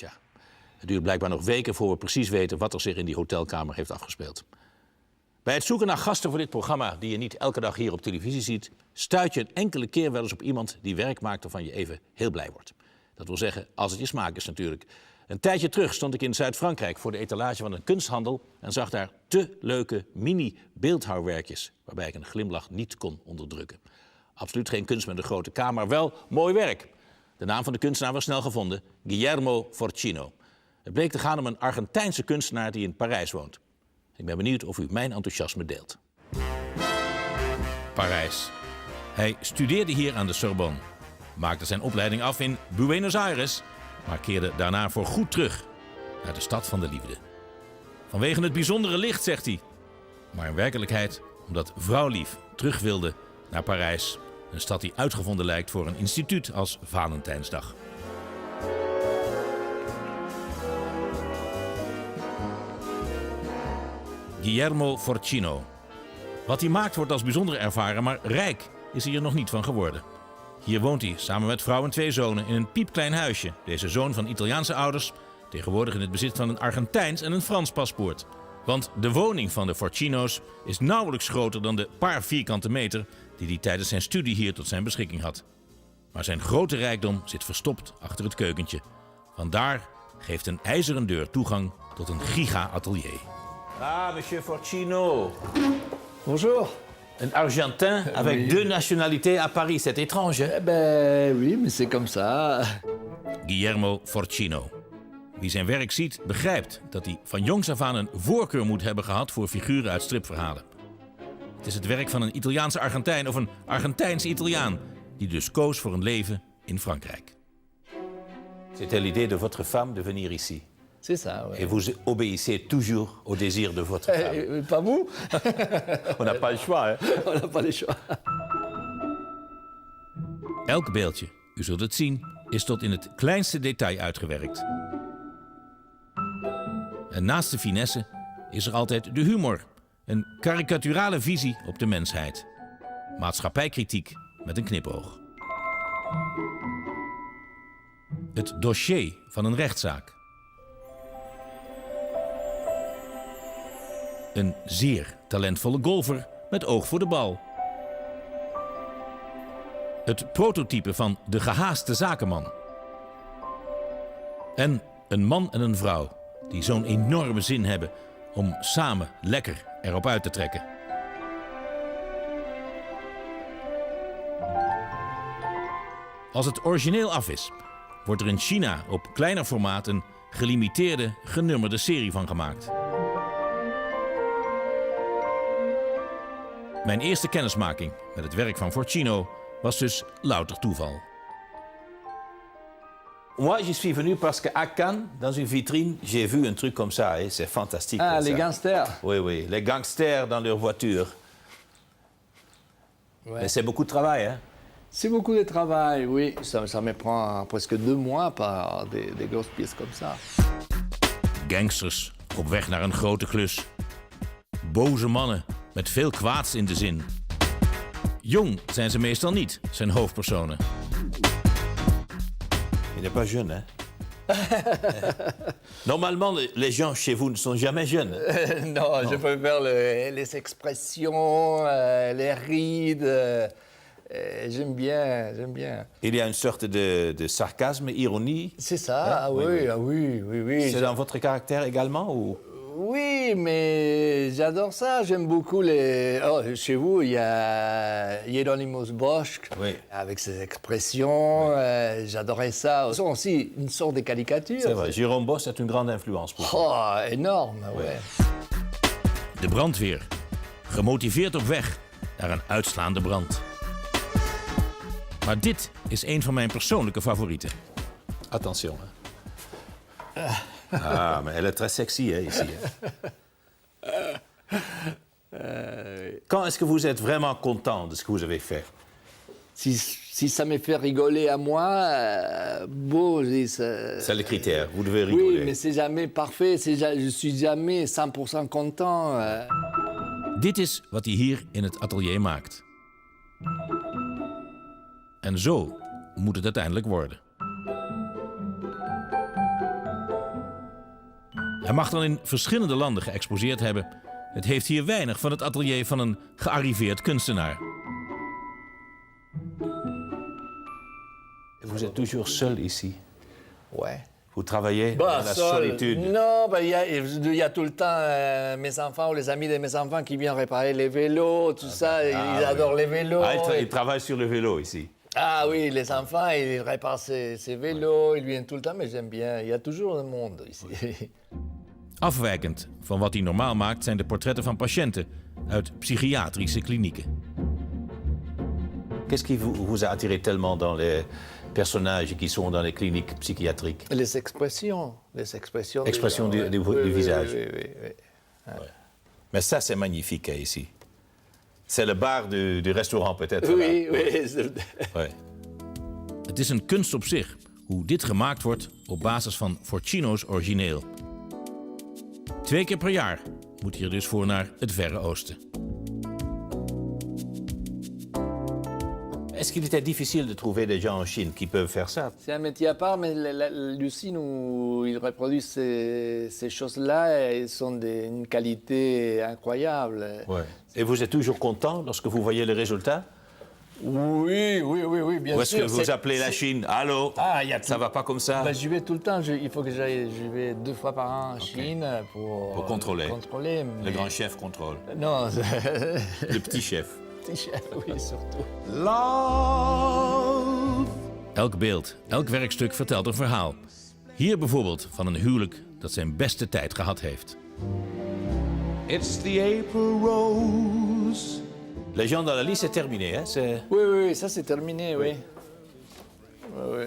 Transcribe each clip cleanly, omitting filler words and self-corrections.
Tja, het duurt blijkbaar nog weken voor we precies weten wat er zich in die hotelkamer heeft afgespeeld. Bij het zoeken naar gasten voor dit programma, die je niet elke dag hier op televisie ziet, stuit je een enkele keer wel eens op iemand die werk maakt waarvan je even heel blij wordt. Dat wil zeggen, als het je smaak is natuurlijk. Een tijdje terug stond ik in Zuid-Frankrijk voor de etalage van een kunsthandel en zag daar te leuke mini-beeldhouwwerkjes, waarbij ik een glimlach niet kon onderdrukken. Absoluut geen kunst met een grote K, maar wel mooi werk. De naam van de kunstenaar was snel gevonden, Guillermo Forcino. Het bleek te gaan om een Argentijnse kunstenaar die in Parijs woont. Ik ben benieuwd of u mijn enthousiasme deelt. Parijs. Hij studeerde hier aan de Sorbonne, maakte zijn opleiding af in Buenos Aires, maar keerde daarna voor goed terug naar de stad van de liefde. Vanwege het bijzondere licht, zegt hij. Maar in werkelijkheid omdat vrouwlief terug wilde naar Parijs. Een stad die uitgevonden lijkt voor een instituut als Valentijnsdag. Guillermo Forcino. Wat hij maakt wordt als bijzonder ervaren, maar rijk is hij er nog niet van geworden. Hier woont hij samen met vrouw en 2 zonen in een piepklein huisje. Deze zoon van Italiaanse ouders, tegenwoordig in het bezit van een Argentijns en een Frans paspoort. Want de woning van de Forcino's is nauwelijks groter dan de paar vierkante meter die hij tijdens zijn studie hier tot zijn beschikking had. Maar zijn grote rijkdom zit verstopt achter het keukentje. Vandaar geeft een ijzeren deur toegang tot een giga-atelier. Ah, monsieur Forcino. Bonjour. Un Argentin avec Oui. 2 nationalités à Paris, c'est étrange, hè? Eh ben oui, mais c'est comme ça. Guillermo Forcino. Wie zijn werk ziet, begrijpt dat hij van jongs af aan een voorkeur moet hebben gehad voor figuren uit stripverhalen. Het is het werk van een Italiaanse Argentijn of een Argentijnse Italiaan, die dus koos voor een leven in Frankrijk. C'était l'idée de votre femme de venir ici. C'est ça, ouais. Et vous obéissez toujours au désir de votre femme. Pas vous? On n'a pas le choix, hè? On n'a pas les choix. Elk beeldje, u zult het zien, is tot in het kleinste detail uitgewerkt. En naast de finesse is er altijd de humor. Een karikaturale visie op de mensheid. Maatschappijkritiek met een knipoog. Het dossier van een rechtszaak. Een zeer talentvolle golfer met oog voor de bal. Het prototype van de gehaaste zakenman. En een man en een vrouw die zo'n enorme zin hebben om samen lekker erop uit te trekken. Als het origineel af is, wordt er in China op kleiner formaat een gelimiteerde, genummerde serie van gemaakt. Mijn eerste kennismaking met het werk van Forcino was dus louter toeval. Moi, j'y suis venu parce que à Cannes, dans une vitrine, j'ai vu un truc comme ça. C'est fantastique. Ah, les ça. gangsters. Oui, oui, les gangsters dans leur voiture. Ouais. Mais c'est beaucoup de travail, hein? C'est beaucoup de travail, oui. Ça me prend presque 2 mois par des grosses pièces comme ça. Gangsters op weg naar een grote klus. Boze mannen met veel kwaads in de zin. Jong zijn ze meestal niet, zijn hoofdpersonen. Il n'est pas jeune, hein? Normalement, les gens chez vous ne sont jamais jeunes. Non, je préfère les expressions, les rides. J'aime bien, j'aime bien. Il y a une sorte de sarcasme, ironie. C'est ça, ah, oui, ah, oui, oui, oui. C'est dans votre caractère également ou... Oui, mais j'adore ça. J'aime beaucoup les... Oh, chez vous, il y a Hieronymus Bosch, Oui. avec ses expressions. J'adorais ça. Ce sont aussi une sorte de caricature. C'est vrai, Jérôme Bosch est une grande influence pour vous. Oh, énorme, ouais. De brandweer. Gemotiveerd op weg naar een uitslaande brand. Maar dit is een van mijn persoonlijke favorieten. Attention. Ah, mais elle est très sexy, hein, ici. Quand est-ce que vous êtes vraiment content de ce que vous avez fait? Si ça me fait rigoler à moi, bon, C'est le critère, vous devez rigoler. Oui, mais c'est jamais parfait. Je suis jamais 100% content. Dit is wat hij hier in het atelier maakt. En zo moet het uiteindelijk worden. Hij mag dan in verschillende landen geëxposeerd hebben. Het heeft hier weinig van het atelier van een gearriveerd kunstenaar. Vous êtes toujours seul ici. Ouais. Vous travaillez Bah, dans la seul. solitude. Non, bah, il y a tout le temps mes enfants ou les amis de mes enfants qui viennent réparer les vélos, tout ça. Ils adorent les vélos. Ah, il travaille sur le vélo ici. Ah oui, les enfants, ils réparent ces vélos, ils viennent tout le temps, mais j'aime bien. Il y a toujours un monde ici. Afwijkend van wat hij normaal maakt zijn de portretten van patiënten uit psychiatrische klinieken. Qu'est-ce qui vous a attiré tellement dans les personnages qui sont dans les cliniques psychiatriques? Les expressions. Expression du visage. Oui, oui, oui. Ouais. Mais ça, c'est magnifique hein, ici. C'est le bar du restaurant peut-être. Oui, là. oui. Ouais. Het is een kunst op zich, hoe dit gemaakt wordt op basis van Forcino's origineel. 2 keer per jaar moet hier dus voor naar het Verre Oosten. Est-ce qu'il était difficile de trouver des gens en Chine qui peuvent faire ça? C'est un métier à part, mais Lucine, où ils reproduisent ces choses-là, elles sont d'une qualité incroyable. Ouais. Et vous êtes toujours content lorsque vous voyez le résultat? Oui, bien sûr. Ou est-ce que vous appelez la Chine? Allô? Ah, y a ça va pas comme ça? J'y vais tout le temps. Il faut que j'y vais 2 fois par an en Chine pour contrôler. Mais... Le grand chef contrôle. Non, Le petit chef. petit chef, oui, surtout. Love. Elk beeld, elk werkstuk vertelt een verhaal. Hier bijvoorbeeld van een huwelijk dat zijn beste tijd gehad heeft. It's the April rose. Les gens dans la liste, c'est terminé. Hein? Oui, ça c'est terminé, oui. Oui.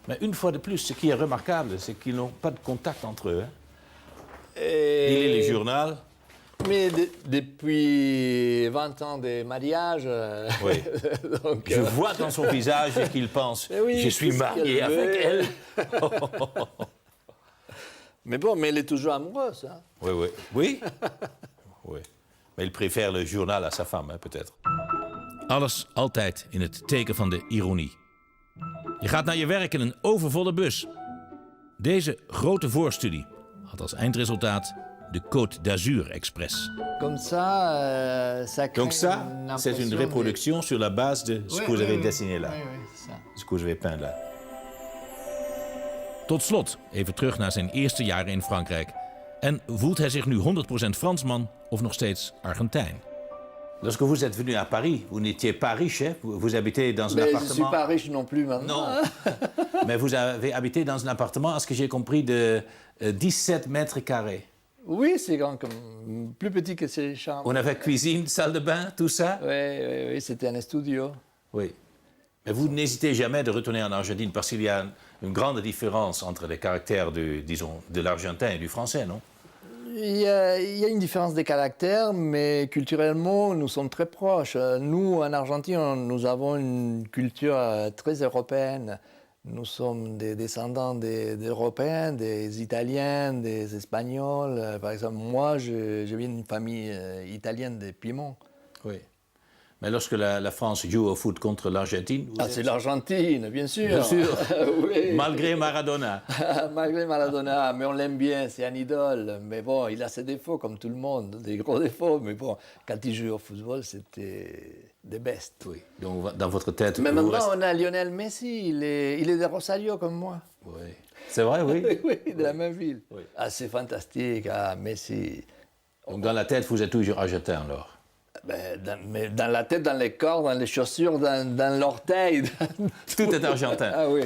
Mais une fois de plus, ce qui est remarquable, c'est qu'ils n'ont pas de contact entre eux. Hein? Et... Il lit le journal. Mais depuis 20 ans de mariage... Oui. donc, Je vois dans son visage qu'il pense oui, je suis marié avec elle. Mais bon, mais elle est toujours amoureuse. Hein. Oui? Oui. Maar il préfère le journal à sa femme, hein, peut-être. Alles altijd in het teken van de ironie. Je gaat naar je werk in een overvolle bus. Deze grote voorstudie had als eindresultaat de Côte d'Azur Express. Comme ça, ça crée Donc ça, une c'est une impression reproduction sur la base de ce que vous avez dessiné là. Oui, c'est ça. Ce que vous avez peint là. Tot slot, even terug naar zijn eerste jaren in Frankrijk. En voelt hij zich nu 100% Fransman of nog steeds Argentijn? Lorsque vous êtes venu à Paris, vous n'étiez pas riche, hein? Vous habitez dans un Mais je ne appartement... suis pas riche non plus maintenant. Non, mais vous avez habité dans un appartement, à ce que j'ai compris, de 17 mètres carrés. Oui, c'est grand, comme plus petit que ces chambres. On avait cuisine, salle de bain, tout ça? Oui, c'était un studio. Oui. Mais vous n'hésitez jamais de retourner en Argentine parce qu'il y a une grande différence entre les caractères de l'argentin et du français, non? Il y a une différence de caractère, mais culturellement, nous sommes très proches. Nous, en Argentine, nous avons une culture très européenne. Nous sommes des descendants d'Européens, des Italiens, des Espagnols. Par exemple, moi, je viens d'une famille italienne de Piémont. Oui. Mais lorsque la France joue au foot contre l'Argentine... C'est l'Argentine, bien sûr. Bien sûr. Oui. Malgré Maradona. Malgré Maradona, mais on l'aime bien, c'est un idole. Mais bon, il a ses défauts, comme tout le monde, des gros défauts. Mais bon, quand il joue au football, c'était des bestes. Oui. Donc, dans votre tête... Mais maintenant, on a Lionel Messi, il est de Rosario comme moi. Oui. C'est vrai, oui? Oui, de la même ville. Oui. Ah, c'est fantastique, Messi. Donc, dans la tête, vous êtes toujours argentin, alors? Mais dans la tête, dans les corps, dans les chaussures, dans l'orteil. Tout est argentin. Ah oui.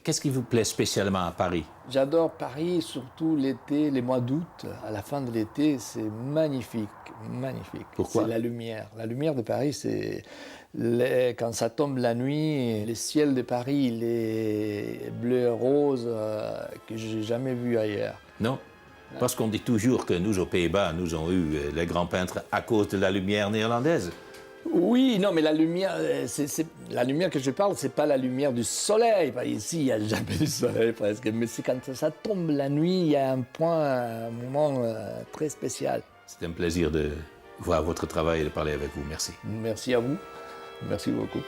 Qu'est-ce qui vous plaît spécialement à Paris? J'adore Paris, surtout l'été, les mois d'août. À la fin de l'été, c'est magnifique, magnifique. Pourquoi? C'est la lumière. La lumière de Paris, c'est... Quand ça tombe la nuit, le ciel de Paris, il est bleu et rose que j'ai jamais vu ailleurs. Non? Parce qu'on dit toujours que nous, aux Pays-Bas, nous avons eu les grands peintres à cause de la lumière néerlandaise. Oui, non, mais la lumière, la lumière que je parle, c'est pas la lumière du soleil. Ici, il n'y a jamais du soleil presque. Mais c'est quand ça tombe la nuit, il y a un moment très spécial. C'est un plaisir de voir votre travail et de parler avec vous. Merci. Merci à vous. Merci beaucoup.